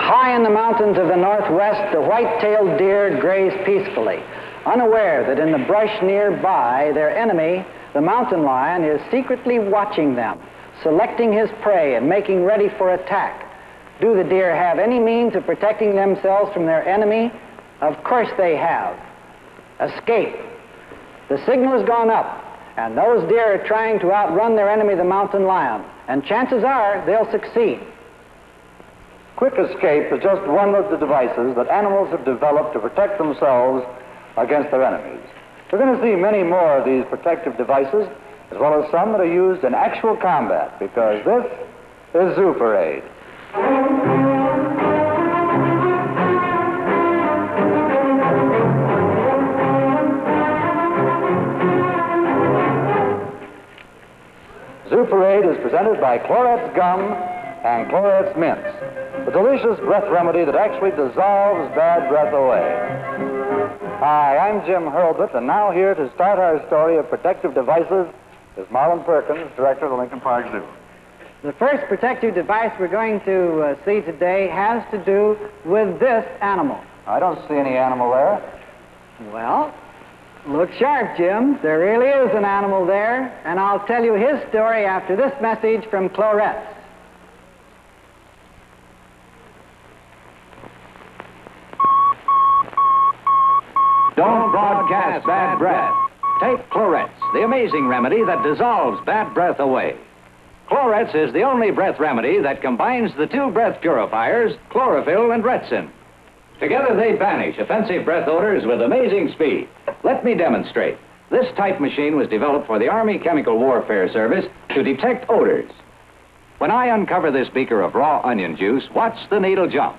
High in the mountains of the northwest, the white-tailed deer graze peacefully, unaware that in the brush nearby, their enemy, the mountain lion, is secretly watching them, selecting his prey and making ready for attack. Do the deer have any means of protecting themselves from their enemy? Of course they have. Escape. The signal has gone up, and those deer are trying to outrun their enemy, the mountain lion, and chances are they'll succeed. Quick escape is just one of the devices that animals have developed to protect themselves against their enemies. We're going to see many more of these protective devices, as well as some that are used in actual combat, because this is Zoo Parade. Zoo Parade is presented by Clorets Gum and Clorets Mints, a delicious breath remedy that actually dissolves bad breath away. Hi, I'm Jim Hurlbut, and now here to start our story of protective devices is Marlin Perkins, director of the Lincoln Park Zoo. The first protective device we're going to see today has to do with this animal. I don't see any animal there. Well, look sharp, Jim. There really is an animal there, and I'll tell you his story after this message from Clorets. Don't broadcast bad breath. Take Clorets, the amazing remedy that dissolves bad breath away. Clorets is the only breath remedy that combines the two breath purifiers, chlorophyll and Retsin. Together they banish offensive breath odors with amazing speed. Let me demonstrate. This type machine was developed for the Army Chemical Warfare Service to detect odors. When I uncover this beaker of raw onion juice, watch the needle jump.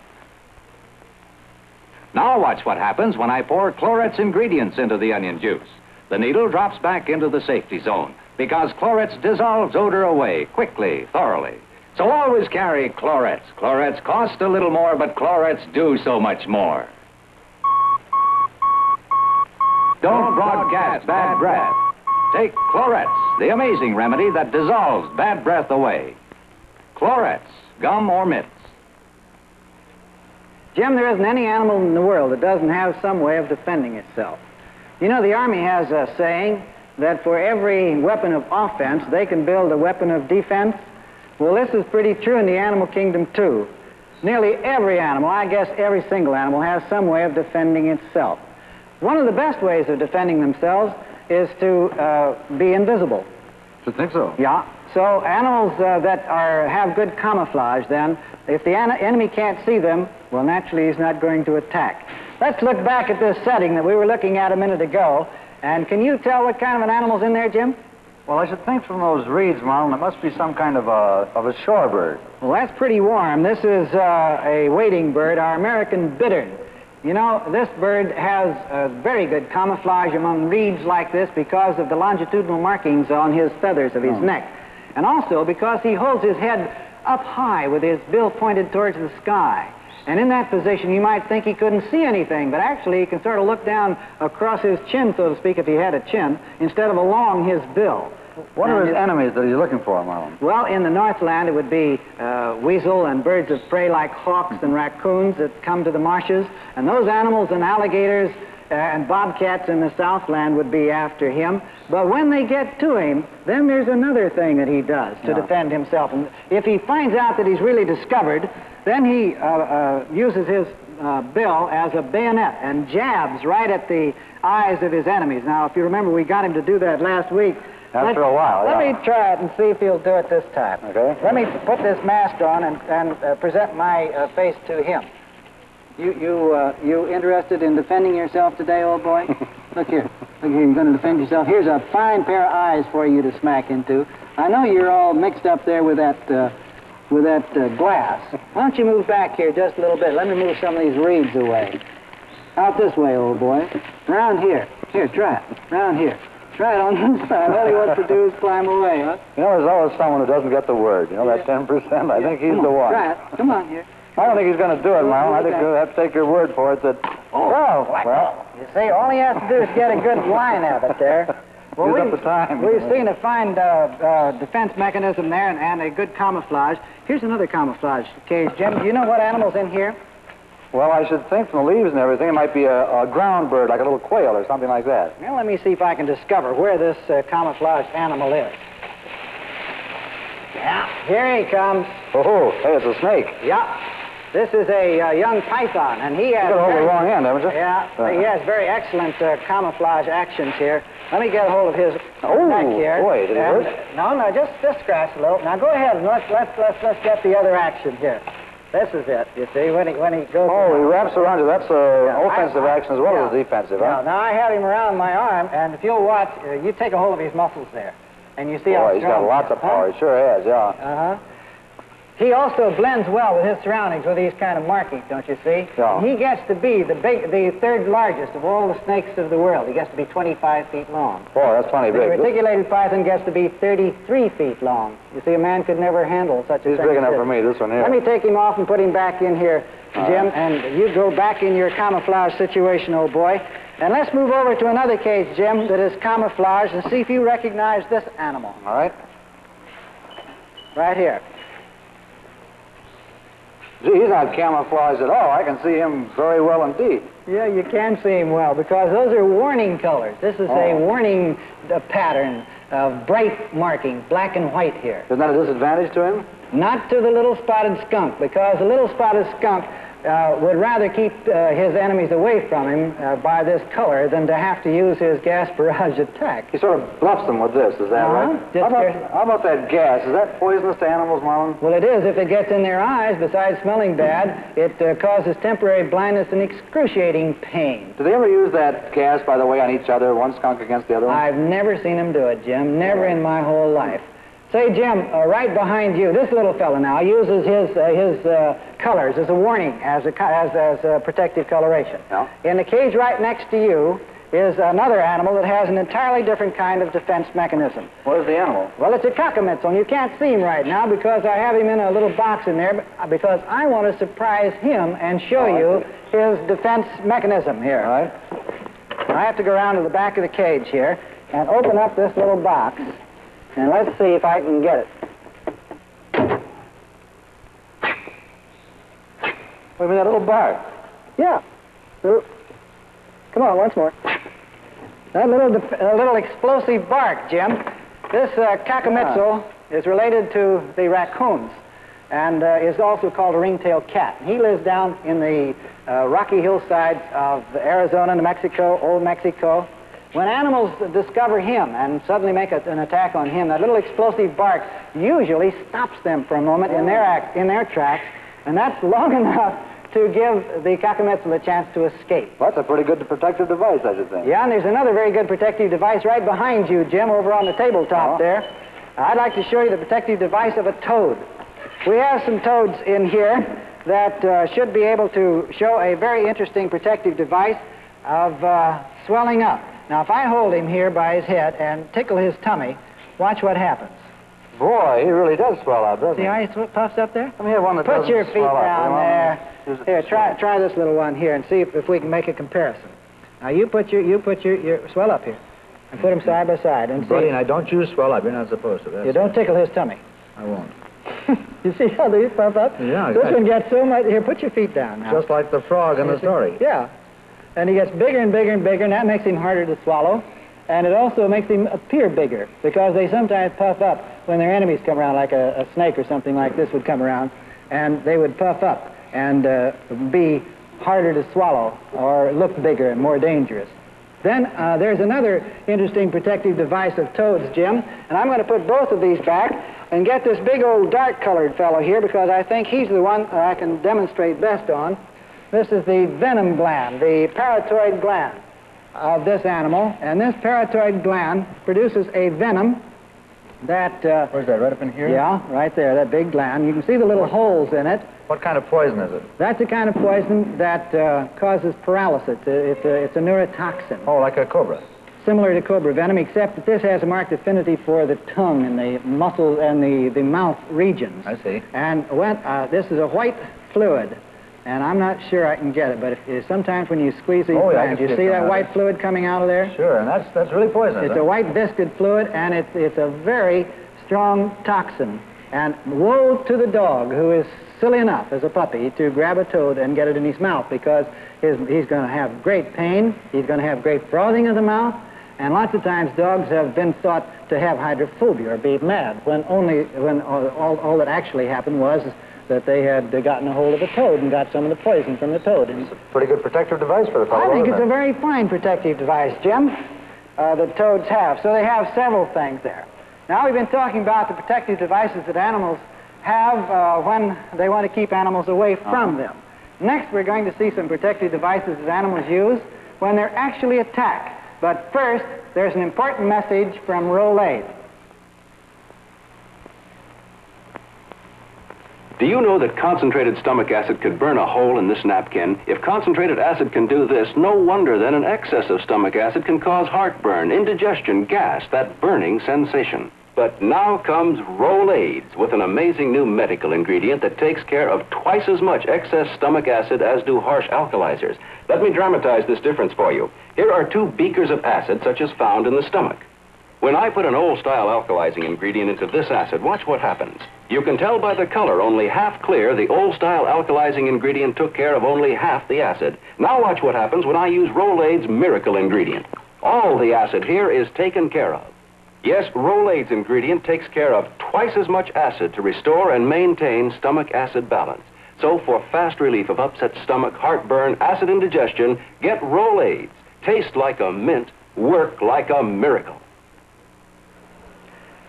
Now watch what happens when I pour Clorets ingredients into the onion juice. The needle drops back into the safety zone because Clorets dissolves odor away quickly, thoroughly. So always carry Clorets. Clorets cost a little more, but Clorets do so much more. Don't broadcast bad breath. Take Clorets, the amazing remedy that dissolves bad breath away. Clorets, gum or mints. Jim, there isn't any animal in the world that doesn't have some way of defending itself. You know, the Army has a saying that for every weapon of offense, they can build a weapon of defense. Well, this is pretty true in the animal kingdom, too. Nearly every animal, I guess every single animal, has some way of defending itself. One of the best ways of defending themselves is to be invisible. You think so? Yeah. So animals that have good camouflage, then, if the enemy can't see them, well, naturally, he's not going to attack. Let's look back at this setting that we were looking at a minute ago. And can you tell what kind of an animal's in there, Jim? Well, I should think from those reeds, Marlin, it must be some kind of a shorebird. Well, that's pretty warm. This is a wading bird, our American bittern. You know, this bird has a very good camouflage among reeds like this because of the longitudinal markings on his feathers of his neck. And also because he holds his head up high with his bill pointed towards the sky. And in that position, you might think he couldn't see anything, but actually he can sort of look down across his chin, so to speak, if he had a chin, instead of along his bill. What are his enemies that he's looking for, Marlin? Well, in the Northland, it would be weasel and birds of prey like hawks and raccoons that come to the marshes. And those animals and alligators and bobcats in the Southland would be after him. But when they get to him, then there's another thing that he does to defend himself. And if he finds out that he's really discovered, then he uses his bill as a bayonet and jabs right at the eyes of his enemies. Now, if you remember, we got him to do that last week. After a while, Let me try it and see if he'll do it this time. Okay. Let me put this mask on and present my face to him. You interested in defending yourself today, old boy? Look here. Look here, you're going to defend yourself. Here's a fine pair of eyes for you to smack into. I know you're all mixed up there with that glass. Why don't you move back here just a little bit? Let me move some of these reeds away. Out this way, old boy. Round here. Here, try it. Round here. Try it on this side. All he wants to do is climb away, huh? You know, there's always someone who doesn't get the word. You know, that 10%? I think he's the one. Try it. Come on here. I don't think he's going to do it, Marlon. I think you'll have to take your word for it that... Well, you see, all he has to do is get a good line of it there. Well, Use up the time. we've seen a fine defense mechanism there and a good camouflage. Here's another camouflage cage, Jim. Do you know what animal's in here? Well, I should think from the leaves and everything, it might be a ground bird, like a little quail or something like that. Now, let me see if I can discover where this camouflaged animal is. Yeah, here he comes. Oh, hey, it's a snake. Yeah. This is a young python, and he has... You got hold of the wrong end, haven't you? Yeah, he has very excellent camouflage actions here. Let me get a hold of his neck here. Boy, did he hurt? No, just scratch a little. Now go ahead and let's get the other action here. This is it. You see when he goes. Oh, he wraps around you. That's offensive action as well as defensive, huh? Now I have him around my arm, and if you'll watch, you take a hold of his muscles there, and you see how he's got strong lots he is, of power. He sure has, yeah. He also blends well with his surroundings with these kind of markings, don't you see? Yeah. And he gets to be the third largest of all the snakes of the world. He gets to be 25 feet long. Boy, that's plenty The big. reticulated python gets to be 33 feet long. You see, a man could never handle such a thing. He's big as enough this. for me, this one here. Let me take him off and put him back in here, Jim, and you go back in your camouflage situation, old boy. And let's move over to another cage, Jim, that is camouflaged, and see if you recognize this animal. All right. Right here. Gee, he's not camouflaged at all. I can see him very well indeed. Yeah, you can see him well, because those are warning colors. This is a warning pattern of bright marking, black and white here. Isn't that a disadvantage to him? Not to the little spotted skunk, because the little spotted skunk would rather keep his enemies away from him by this color than to have to use his gas barrage attack. He sort of bluffs them with this, is that right? How about that gas? Is that poisonous to animals, Marlon? Well, it is if it gets in their eyes. Besides smelling bad, it causes temporary blindness and excruciating pain. Do they ever use that gas, by the way, on each other, one skunk against the other one? I've never seen them do it, Jim. Never in my whole life. Say, Jim, right behind you, this little fella now uses his colors as a warning, as a protective coloration. Yeah. In the cage right next to you is another animal that has an entirely different kind of defense mechanism. What is the animal? Well, it's a cockamitzel, and you can't see him right now because I have him in a little box in there, because I want to surprise him and show you his defense mechanism here. All right. I have to go around to the back of the cage here and open up this little box. And let's see if I can get it. Wait a minute, that little bark. Yeah. Come on, once more. That little explosive bark, Jim. This cockamitzel is related to the raccoons and is also called a ring-tailed cat. He lives down in the rocky hillsides of Arizona, New Mexico, Old Mexico. When animals discover him and suddenly make an attack on him, that little explosive bark usually stops them for a moment in their tracks, and that's long enough to give the cockamitzel a chance to escape. Well, that's a pretty good protective device, I should think. Yeah, and there's another very good protective device right behind you, Jim, over on the tabletop there. I'd like to show you the protective device of a toad. We have some toads in here that should be able to show a very interesting protective device of swelling up. Now, if I hold him here by his head and tickle his tummy, watch what happens. Boy, he really does swell out, doesn't See he? how he puffs up there? Let me have one that Put doesn't your feet swell up. down there. Here, try this little one here and see if we can make a comparison. Now, you put your swell up here and put them side by side and see. Buddy, now don't you swell up. You're not supposed to. You don't tickle his tummy. I won't. You see how these puff up? Yeah. This one gets so much. Here, put your feet down now. Just like the frog in the story. Yeah. And he gets bigger and bigger and bigger, and that makes him harder to swallow. And it also makes him appear bigger, because they sometimes puff up when their enemies come around, like a snake or something like this would come around, and they would puff up and be harder to swallow or look bigger and more dangerous. Then there's another interesting protective device of toads, Jim, and I'm going to put both of these back and get this big old dark-colored fellow here, because I think he's the one I can demonstrate best on. This is the venom gland, the parotoid gland of this animal, and this parotoid gland produces a venom that... Where's that, right up in here? Yeah, right there, that big gland. You can see the little holes in it. What kind of poison is it? That's the kind of poison that causes paralysis. It's a neurotoxin. Oh, like a cobra. Similar to cobra venom, except that this has a marked affinity for the tongue and the muscles and the mouth regions. I see. And when, this is a white fluid and I'm not sure I can get it, but sometimes when you squeeze these Oh, yeah, I glands, can you see it see that coming out. white fluid coming out of there? Sure, and that's really poisonous. It's huh? a white viscid fluid, and it's a very strong toxin. And woe to the dog who is silly enough as a puppy to grab a toad and get it in his mouth, because he's going to have great pain, he's going to have great frothing of the mouth, and lots of times dogs have been thought to have hydrophobia or be mad, when all that actually happened was that they had gotten a hold of a toad and got some of the poison from the toad. And It's a pretty good protective device for the fellow. I think isn't it's a it? very fine protective device, Jim, that toads have. So they have several things there. Now we've been talking about the protective devices that animals have when they want to keep animals away from them. Next, we're going to see some protective devices that animals use when they're actually attacked. But first, there's an important message from Rolaids. Do you know that concentrated stomach acid could burn a hole in this napkin? If concentrated acid can do this, no wonder then an excess of stomach acid can cause heartburn, indigestion, gas, that burning sensation. But now comes Rolaids with an amazing new medical ingredient that takes care of twice as much excess stomach acid as do harsh alkalizers. Let me dramatize this difference for you. Here are 2 beakers of acid such as found in the stomach. When I put an old-style alkalizing ingredient into this acid, watch what happens. You can tell by the color, only half clear, the old-style alkalizing ingredient took care of only half the acid. Now watch what happens when I use Rolaids' miracle ingredient. All the acid here is taken care of. Yes, Rolaids' ingredient takes care of twice as much acid to restore and maintain stomach acid balance. So for fast relief of upset stomach, heartburn, acid indigestion, get Rolaids. Taste like a mint, work like a miracle.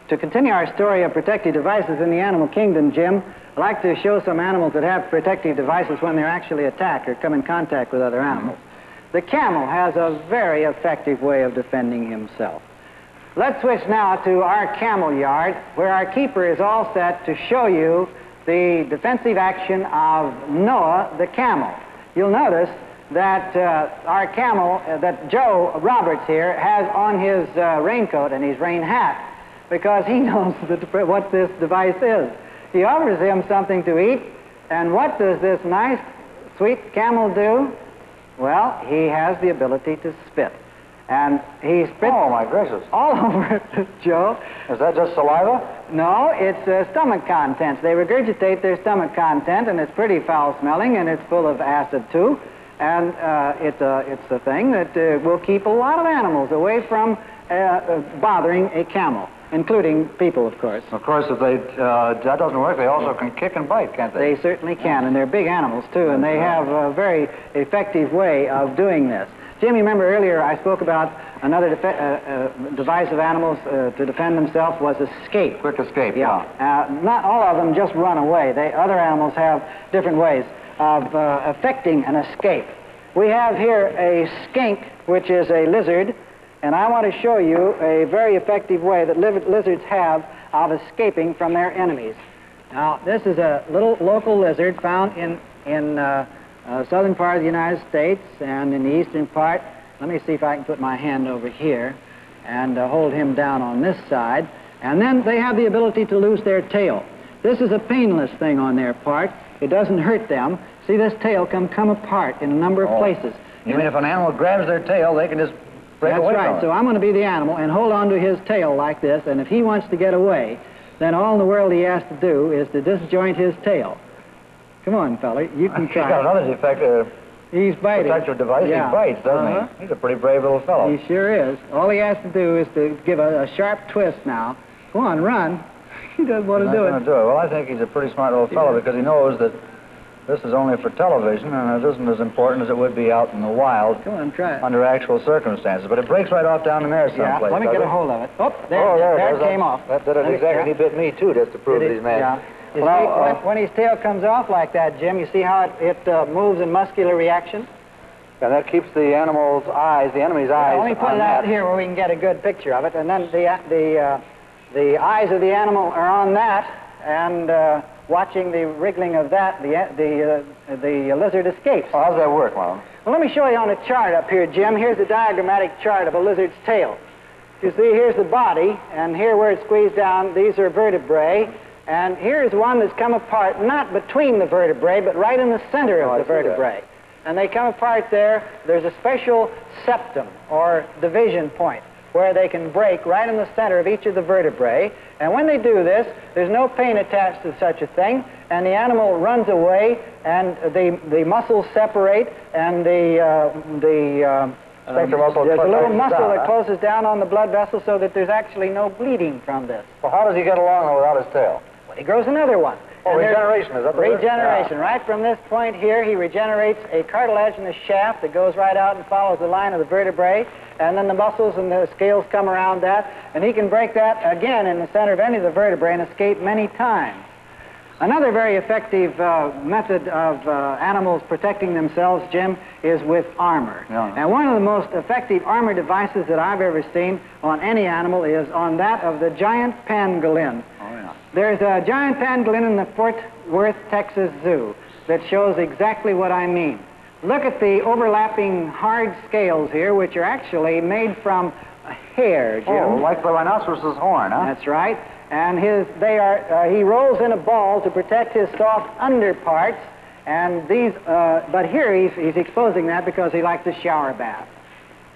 To continue our story of protective devices in the animal kingdom, Jim, I'd like to show some animals that have protective devices when they're actually attacked or come in contact with other animals. The camel has a very effective way of defending himself. Let's switch now to our camel yard, where our keeper is all set to show you the defensive action of Noah the camel. You'll notice that our camel, that Joe Roberts here, has on his raincoat and his rain hat, because he knows what this device is. He offers him something to eat, and what does this nice, sweet camel do? Well, he has the ability to spit. And he spits Oh, my gracious. all over Joe. Is that just saliva? No, it's stomach contents. They regurgitate their stomach content, and it's pretty foul-smelling, and it's full of acid, too. And it's a thing that will keep a lot of animals away from bothering a camel, including people, of course. Of course, if that doesn't work, they also can kick and bite, can't they? They certainly can, and they're big animals, too, and they have a very effective way of doing this. Jim, you remember earlier I spoke about another device of animals to defend themselves was escape. Quick escape, Yeah. Not all of them just run away. Other animals have different ways of effecting an escape. We have here a skink, which is a lizard, and I want to show you a very effective way that lizards have of escaping from their enemies. Now, this is a little local lizard found in southern part of the United States and in the eastern part. Let me see if I can put my hand over here and hold him down on this side. And then they have the ability to lose their tail. This is a painless thing on their part. It doesn't hurt them. See, this tail can come apart in a number of places. You mean if an animal grabs their tail, they can just break That's away right. from it? So I'm going to be the animal and hold on to his tail like this, and if he wants to get away, then all in the world he has to do is to disjoint his tail. Come on, fella, you can He's try. got another defect, He's biting. protective device. Yeah. He bites, doesn't he? He's a pretty brave little fellow. He sure is. All he has to do is to give a sharp twist now. Go on, run. He doesn't want to do He's not it. gonna do it. Well, I think he's a pretty smart little fellow because he knows that this is only for television and it isn't as important as it would be out in the wild Come on, try it. under actual circumstances. But it breaks right off down in there Yeah, someplace. let me get doesn't a it? hold of it. Oh, there, Oh, there it is. came off. That did it Let me- exactly. yeah. He bit me, too, just to prove that he's mad. Yeah. His Well, tail- when his tail comes off like that, Jim, you see how it moves in muscular reaction? And that keeps the animal's eyes, the enemy's eyes, Let me put on it out that. here where we can get a good picture of it, and then the eyes of the animal are on that, and watching the wriggling of that, the lizard escapes. Well, how does that work, Mom? Well, let me show you on a chart up here, Jim. Here's a diagrammatic chart of a lizard's tail. You see, here's the body, and here where it's squeezed down, these are vertebrae, And here's one that's come apart, not between the vertebrae, but right in the center of the vertebrae. And they come apart there. There's a special septum, or division point, where they can break right in the center of each of the vertebrae. And when they do this, there's no pain attached to such a thing, and the animal runs away, and the muscles separate, and there's a little muscle that closes down on the blood vessel so that there's actually no bleeding from this. Well, how does he get along without his tail? Well, he grows another one. Oh, And regeneration, is that the word? regeneration. Right from this point here, he regenerates a cartilaginous shaft that goes right out and follows the line of the vertebrae, and then the muscles and the scales come around that, and he can break that again in the center of any of the vertebrae and escape many times. Another very effective method of animals protecting themselves, Jim, is with armor. Yeah. And one of the most effective armor devices that I've ever seen on any animal is on that of the giant pangolin. Oh, yeah. There's a giant pangolin in the Fort Worth, Texas Zoo that shows exactly what I mean. Look at the overlapping hard scales here, which are actually made from hair, Jim. Oh, like the rhinoceros's horn, huh? That's right. And he rolls in a ball to protect his soft underparts. And these, but here he's exposing that because he likes a shower bath.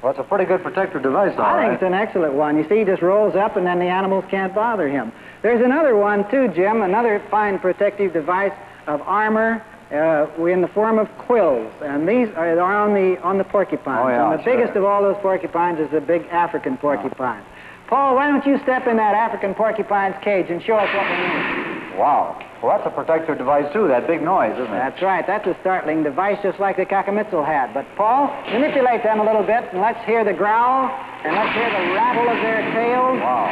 Well, it's a pretty good protective device, all I think right. it's an excellent one. You see, he just rolls up and then the animals can't bother him. There's another one too, Jim, another fine protective device of armor in the form of quills. And these are on the porcupines. Oh, yeah, and the sure. biggest of all those porcupines is the big African porcupine. Paul, why don't you step in that African porcupine's cage and show us what we mean? Wow. Well, that's a protective device, too, that big noise, isn't it? That's right. That's a startling device, just like the Kakamitzel had. But, Paul, manipulate them a little bit, and let's hear the growl, and let's hear the rattle of their tails. Wow.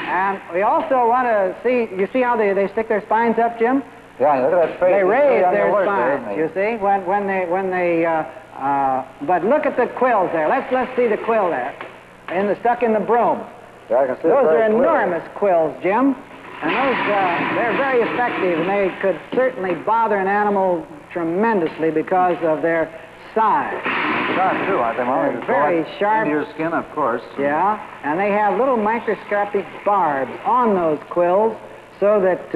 And we also want to see, you see how they stick their spines up, Jim? Yeah, look at that face. They He's raise really on their the work spines, there, you isn't he? see, but look at the quills there. Let's see the quill there, stuck in the broom. Yeah, I can see it Those very are clearly. enormous quills, Jim. And those, they're very effective, and they could certainly bother an animal tremendously because of their size. Sharp, too, aren't they, Molly? They're very sharp. Into your skin, of course. Yeah, and they have little microscopic barbs on those quills so that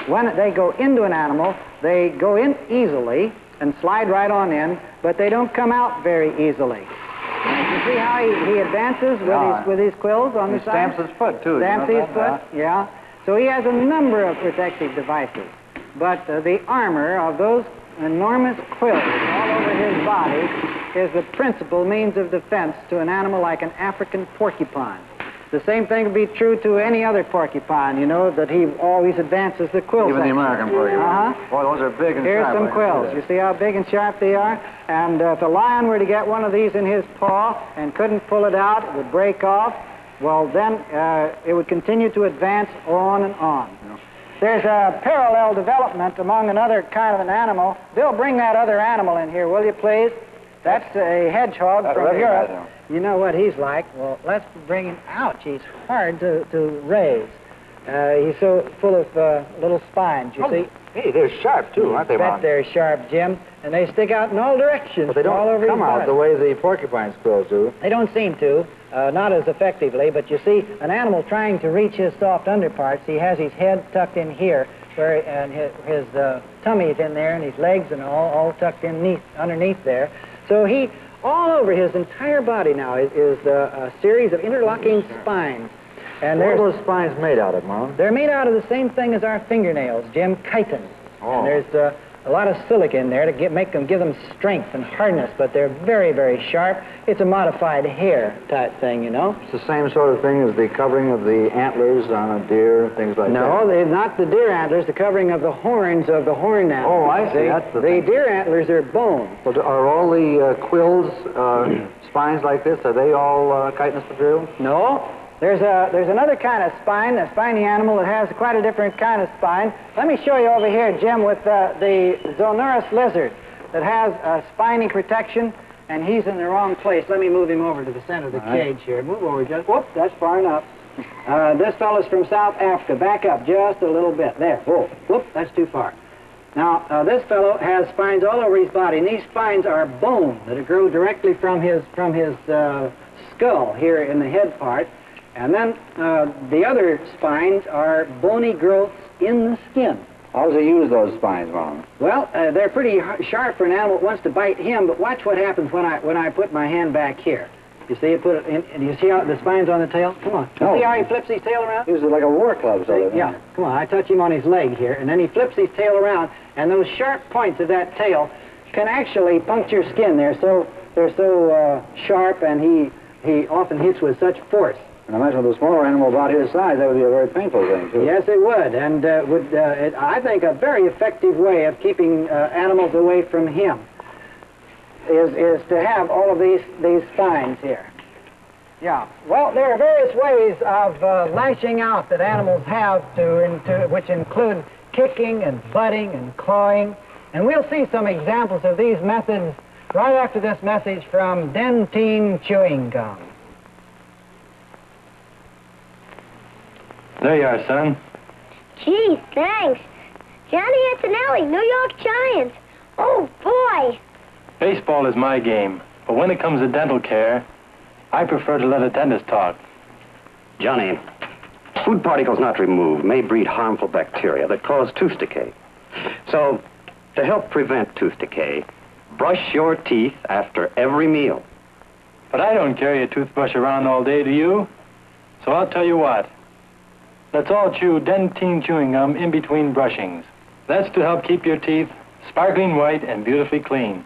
when they go into an animal, they go in easily and slide right on in, but they don't come out very easily. You see how he advances with his quills on the He side? stamps his foot, too. Stamps you know his that? foot, yeah. So he has a number of protective devices. But the armor of those enormous quills all over his body is the principal means of defense to an animal like an African porcupine. The same thing would be true to any other porcupine, you know, that he always advances the quill Even the section. American porcupine. Uh-huh. Boy, those are big and Here's sharp. some I can quills. see You that. see how big and sharp they are? And if a lion were to get one of these in his paw and couldn't pull it out, it would break off. Well, then it would continue to advance on and on. Yeah. There's a parallel development among another kind of an animal. Bill, bring that other animal in here, will you, please? That's a hedgehog I from recognize Europe. him. You know what he's like. Well, let's bring him. Ouch, he's hard to raise. He's so full of little spines, you see. Hey, they're sharp, too, aren't they, Bet Molly? they're sharp, Jim, and they stick out in all directions. But they don't all over come his out body. the way the porcupine's quills do. They don't seem to, not as effectively, but you see, an animal trying to reach his soft underparts, he has his head tucked in here, and his tummy's in there, and his legs and all tucked in underneath there. So he, all over his entire body now is a series of interlocking spines. And What are there's those spines made out of, Mom? they're made out of the same thing as our fingernails, Jim, chitin. Oh. And there's a lot of silica in there to give them strength and hardness, but they're very, very sharp. It's a modified hair type thing, you know. It's the same sort of thing as the covering of the antlers on a deer, things like that. No, they're not the deer antlers, the covering of the horns of the horned animal. Oh, I see. That's the thing. deer antlers are bone. Well, are all the quills spines like this? Are they all chitinous material? No. There's another kind of spine, a spiny animal that has quite a different kind of spine. Let me show you over here, Jim, with the Zonuris lizard that has a spiny protection, and he's in the wrong place. Let me move him over to the center of the cage here. Move over just, whoop, that's far enough. This fellow's from South Africa. Back up just a little bit. There, whoa, whoop, that's too far. Now, this fellow has spines all over his body, and these spines are bone that grow directly from his skull here in the head part. And then the other spines are bony growths in the skin. How does he use those spines, Marlin? Well, they're pretty sharp for an animal that wants to bite him, but watch what happens when I put my hand back here. You see, put it in, and you see how the spines on the tail? Come on. No. See how he flips his tail around? Uses it like a war club, so Yeah, come on. I touch him on his leg here, and then he flips his tail around, and those sharp points of that tail can actually puncture skin. They're so sharp, and he often hits with such force. And I imagine with a smaller animal about his size, that would be a very painful thing, too. Yes, it would, and I think a very effective way of keeping animals away from him is to have all of these spines here. Yeah. Well, there are various ways of lashing out that animals have which include kicking and butting and clawing, and we'll see some examples of these methods right after this message from Dentyne Chewing Gum. There you are, son. Gee, thanks. Johnny Antonelli, New York Giants. Oh, boy. Baseball is my game, but when it comes to dental care, I prefer to let a dentist talk. Johnny, food particles not removed may breed harmful bacteria that cause tooth decay. So, to help prevent tooth decay, brush your teeth after every meal. But I don't carry a toothbrush around all day, do you? So I'll tell you what. Let's all chew Dentyne Chewing Gum in between brushings. That's to help keep your teeth sparkling white and beautifully clean.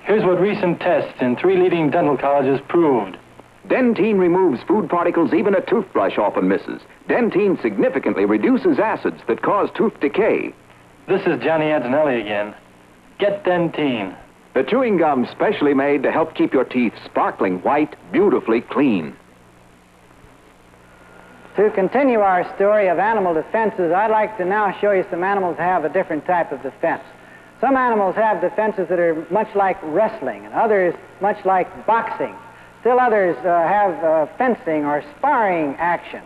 Here's what recent tests in 3 leading dental colleges proved. Dentyne removes food particles even a toothbrush often misses. Dentyne significantly reduces acids that cause tooth decay. This is Johnny Antonelli again. Get Dentyne. The chewing gum specially made to help keep your teeth sparkling white, beautifully clean. To continue our story of animal defenses, I'd like to now show you some animals that have a different type of defense. Some animals have defenses that are much like wrestling, and others much like boxing. Still others have fencing or sparring actions.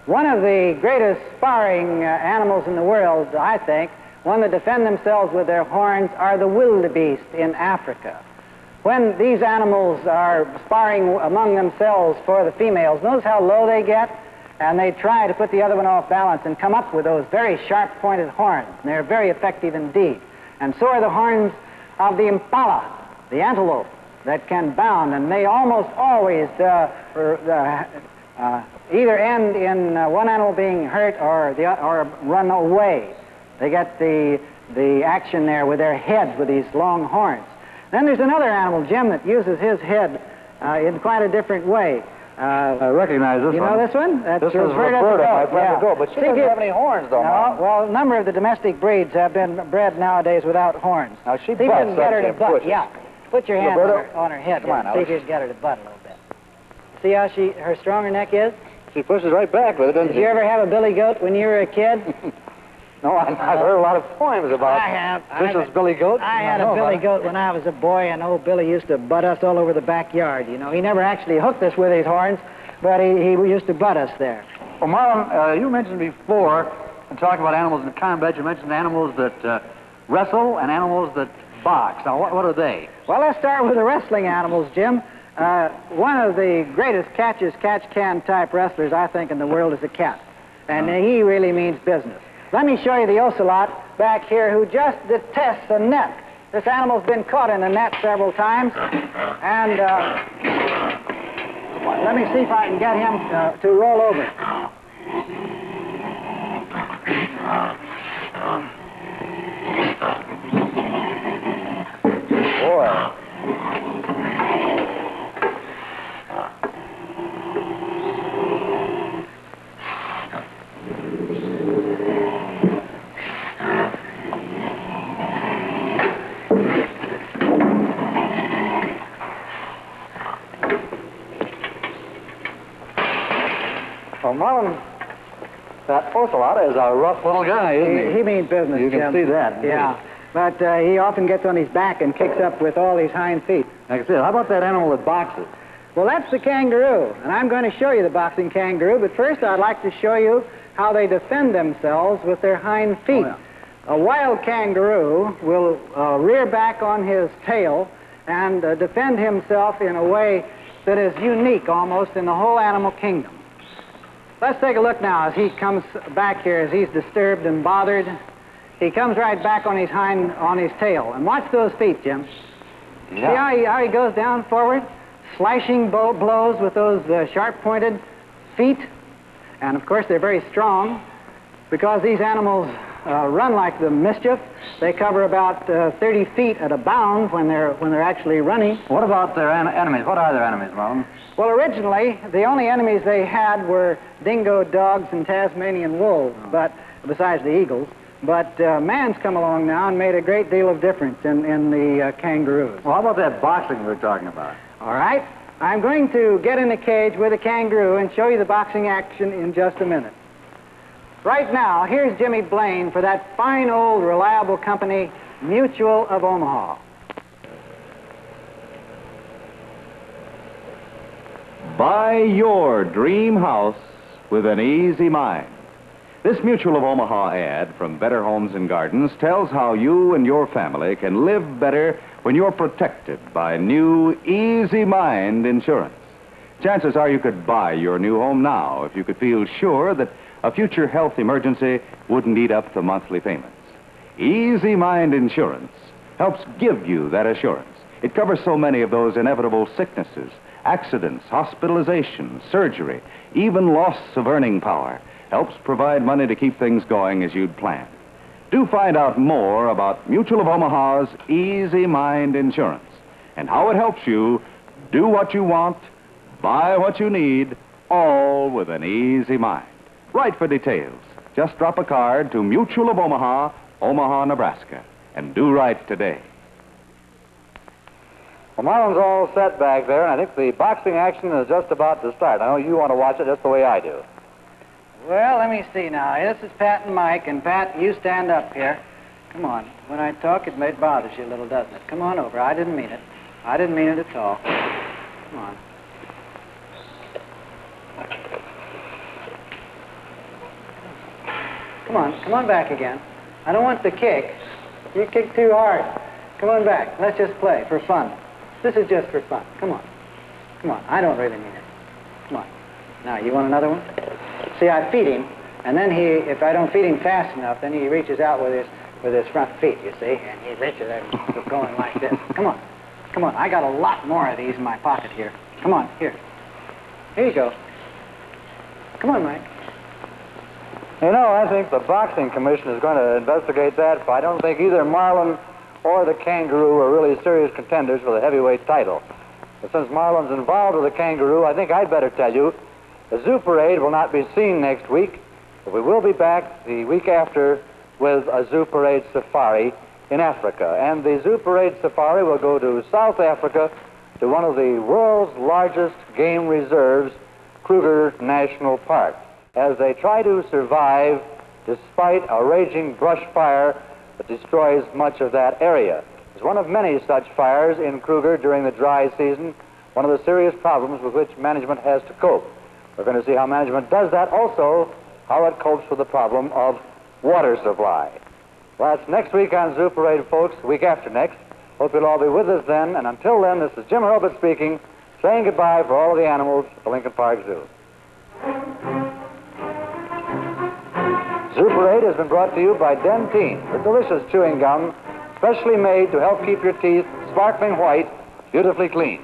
One of the greatest sparring animals in the world, I think, one that defend themselves with their horns, are the wildebeest in Africa. When these animals are sparring among themselves for the females, notice how low they get? And they try to put the other one off balance and come up with those very sharp-pointed horns. And they're very effective indeed. And so are the horns of the impala, the antelope, that can bound. And they almost always either end in one animal being hurt or run away. They get the action there with their heads, with these long horns. Then there's another animal, Jim, that uses his head in quite a different way. I recognize this one. You know this one? That's This is Roberta Roberta, the my goat. friend the goat, but she doesn't have any horns, though, No, Mom. well, a number of the domestic breeds have been bred nowadays without horns. Now, she See if you butts can get her up to there, butt. pushes. Yeah. Put your hand Roberta, on her head. come on, there. See if Alice. you can get her to butt a little bit. See how her strong her neck is? She pushes right back with it, doesn't Did she? you ever have a billy goat when you were a kid? No, I've heard a lot of poems about I have. Vicious Billy Goat. I had a billy goat when I was a boy, and old Billy used to butt us all over the backyard. You know, he never actually hooked us with his horns, but he used to butt us there. Well, Marlon, you mentioned before, in talking about animals in combat, you mentioned animals that wrestle and animals that box. Now, what are they? Well, let's start with the wrestling animals, Jim. One of the greatest catch-can type wrestlers, I think, in the world is a cat. And he really means business. Let me show you the ocelot back here who just detests a net. This animal's been caught in a net several times. And let me see if I can get him to roll over. Boy. Well, Marlon, that ocelot is a rough little guy, isn't he? He means business, You can Jim. see that. Yeah. But he often gets on his back and kicks up with all his hind feet. Like I said, how about that animal that boxes? Well, that's the kangaroo, and I'm going to show you the boxing kangaroo, but first I'd like to show you how they defend themselves with their hind feet. Oh, yeah. A wild kangaroo will rear back on his tail and defend himself in a way that is unique almost in the whole animal kingdom. Let's take a look now as he comes back here, as he's disturbed and bothered. He comes right back on his tail. And watch those feet, Jim. See how he goes down forward, slashing blows with those sharp-pointed feet. And of course, they're very strong because these animals run like the mischief. They cover about 30 feet at a bound when they're actually running. What about their enemies? What are their enemies, Marlon? Well, originally, the only enemies they had were dingo dogs and Tasmanian wolves, but besides the eagles. But man's come along now and made a great deal of difference in the kangaroos. Well, how about that boxing we were talking about? All right. I'm going to get in a cage with a kangaroo and show you the boxing action in just a minute. Right now, here's Jimmy Blaine for that fine old reliable company, Mutual of Omaha. Buy your dream house with an easy mind. This Mutual of Omaha ad from Better Homes and Gardens tells how you and your family can live better when you're protected by new Easy Mind insurance. Chances are you could buy your new home now if you could feel sure that a future health emergency wouldn't eat up the monthly payments. Easy Mind insurance helps give you that assurance. It covers so many of those inevitable sicknesses, accidents, hospitalization, surgery, even loss of earning power. Helps provide money to keep things going as you'd planned. Do find out more about Mutual of Omaha's Easy Mind insurance and how it helps you do what you want, buy what you need, all with an easy mind. Write for details. Just drop a card to Mutual of Omaha, Omaha, Nebraska, and do right today. Well, Marlon's all set back there, and I think the boxing action is just about to start. I know you want to watch it just the way I do. Well, let me see now. This is Pat and Mike, and Pat, you stand up here. Come on. When I talk, it bothers you a little, doesn't it? Come on over. I didn't mean it. I didn't mean it at all. Come on. Come on back again. I don't want the kick. You kick too hard. Come on back. Let's just play for fun. This is just for fun. Come on. Come on. I don't really mean it. Come on. Now, you want another one? See, I feed him, and then if I don't feed him fast enough, then he reaches out with his front feet, you see, and he reaches out and going like this. Come on. Come on. I got a lot more of these in my pocket here. Come on. Here. Here you go. Come on, Mike. You know, I think the Boxing Commission is going to investigate that, but I don't think either Marlon or the kangaroo are really serious contenders for the heavyweight title. But since Marlon's involved with the kangaroo, I think I'd better tell you the Zoo Parade will not be seen next week, but we will be back the week after with a Zoo Parade safari in Africa. And the Zoo Parade safari will go to South Africa to one of the world's largest game reserves, Kruger National Park, as they try to survive despite a raging brush fire that destroys much of that area. It's one of many such fires in Kruger during the dry season, one of the serious problems with which management has to cope. We're going to see how management does that, also how it copes with the problem of water supply. Well, that's next week on Zoo Parade, folks, the week after next. Hope you'll all be with us then, and until then, this is Jim Hurlbut speaking, saying goodbye for all of the animals at the Lincoln Park Zoo. Zoo Parade has been brought to you by Dentyne, the delicious chewing gum, specially made to help keep your teeth sparkling white, beautifully clean.